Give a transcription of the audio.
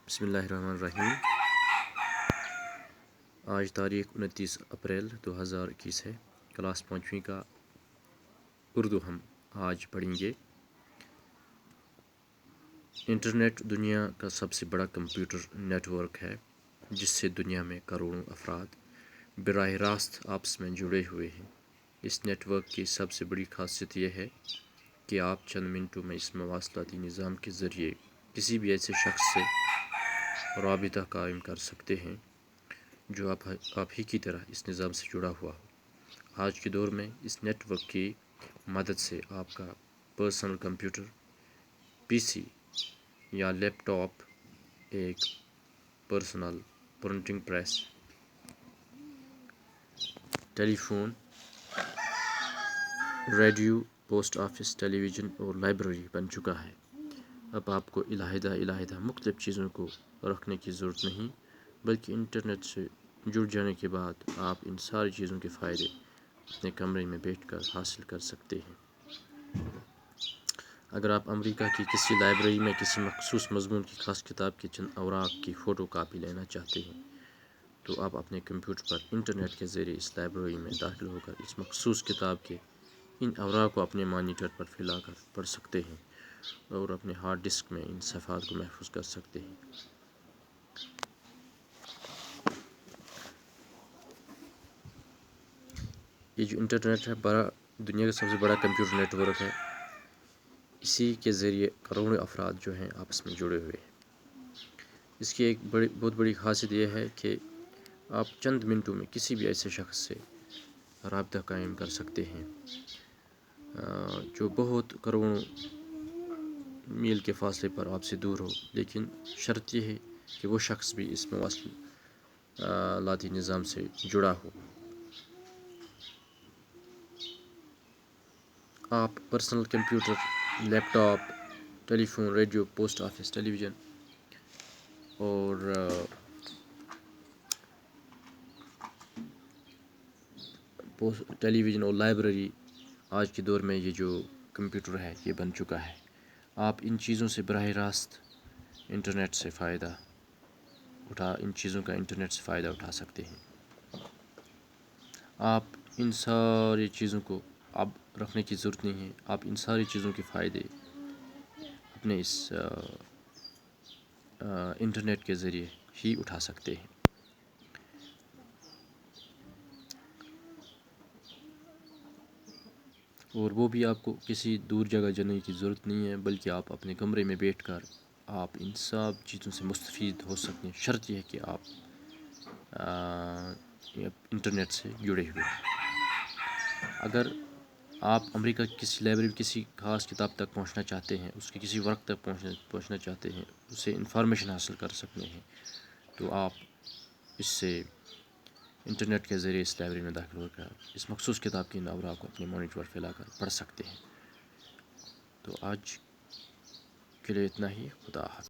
بسم اللہ الرحمن الرحیم۔ آج تاریخ 29 اپریل 2021 ہے۔ کلاس 5ویں کا اردو ہم آج پڑھیں گے۔ انٹرنیٹ دنیا کا سب سے بڑا کمپیوٹر نیٹ ورک ہے جس سے دنیا میں کروڑوں افراد براہ راست آپس میں جڑے ہوئے ہیں۔ اس نیٹ ورک کی سب سے بڑی خاصیت یہ ہے کہ آپ چند منٹوں میں اس مواصلاتی نظام کے ذریعے کسی بھی ایسے شخص سے رابطہ قائم کر سکتے ہیں جو آپ ہی کی طرح اس نظام سے جڑا ہوا ہو۔ آج کے دور میں اس نیٹ ورک کی مدد سے آپ کا پرسنل کمپیوٹر، پی سی یا لیپ ٹاپ، ایک پرسنل پرنٹنگ پریس، ٹیلی فون، ریڈیو، پوسٹ آفس، ٹیلی ویژن اور لائبریری بن چکا ہے۔ اب آپ کو علیحدہ مختلف چیزوں کو رکھنے کی ضرورت نہیں، بلکہ انٹرنیٹ سے جڑ جانے کے بعد آپ ان ساری چیزوں کے فائدے اپنے کمرے میں بیٹھ کر حاصل کر سکتے ہیں۔ اگر آپ امریکہ کی کسی لائبریری میں کسی مخصوص مضمون کی خاص کتاب کے چند اوراق کی فوٹو کاپی لینا چاہتے ہیں تو آپ اپنے کمپیوٹر پر انٹرنیٹ کے ذریعے اس لائبریری میں داخل ہو کر اس مخصوص کتاب کے ان اوراق کو اپنے مانیٹر پر پھیلا کر پڑھ سکتے ہیں اور اپنے ہارڈ ڈسک میں ان صفحات کو محفوظ کر سکتے ہیں۔ یہ جو انٹرنیٹ ہے دنیا کا سب سے بڑا کمپیوٹر نیٹ ورک ہے۔ اسی کے ذریعے کروڑوں افراد جو ہیں آپس میں جڑے ہوئے ہیں۔ اس کی ایک بہت بڑی خاصیت یہ ہے کہ آپ چند منٹوں میں کسی بھی ایسے شخص سے رابطہ قائم کر سکتے ہیں جو بہت کروڑوں میل کے فاصلے پر آپ سے دور ہو، لیکن شرط یہ ہے کہ وہ شخص بھی اس مواصلاتی نظام سے جڑا ہو۔ آپ پرسنل کمپیوٹر، لیپ ٹاپ، ٹیلی فون، ریڈیو، پوسٹ آفس، ٹیلی ویژن اور لائبریری، آج کے دور میں یہ جو کمپیوٹر ہے یہ بن چکا ہے۔ آپ ان چیزوں سے براہ راست انٹرنیٹ سے فائدہ اٹھا سکتے ہیں۔ آپ ان ساری چیزوں کو اب رکھنے کی ضرورت نہیں ہے۔ آپ ان ساری چیزوں کے فائدے اپنے اس انٹرنیٹ کے ذریعے ہی اٹھا سکتے ہیں۔ اور وہ بھی آپ کو کسی دور جگہ جانے کی ضرورت نہیں ہے، بلکہ آپ اپنے کمرے میں بیٹھ کر آپ ان سب چیزوں سے مستفید ہو سکتے ہیں۔ شرط یہ ہے کہ آپ انٹرنیٹ سے جڑے ہوئے ہیں۔ اگر آپ امریکہ کی کسی لائبریری میں کسی خاص کتاب تک پہنچنا چاہتے ہیں، اس کے کسی ورق تک پہنچنا چاہتے ہیں، اس سے انفارمیشن حاصل کر سکتے ہیں، تو آپ اس سے انٹرنیٹ کے ذریعے اس لائبریری میں داخل ہو کر اس مخصوص کتاب کے اوراق کو اپنے مانیٹر پر پھیلا کر پڑھ سکتے ہیں۔ تو آج کے لیے اتنا ہی۔ خدا حافظ۔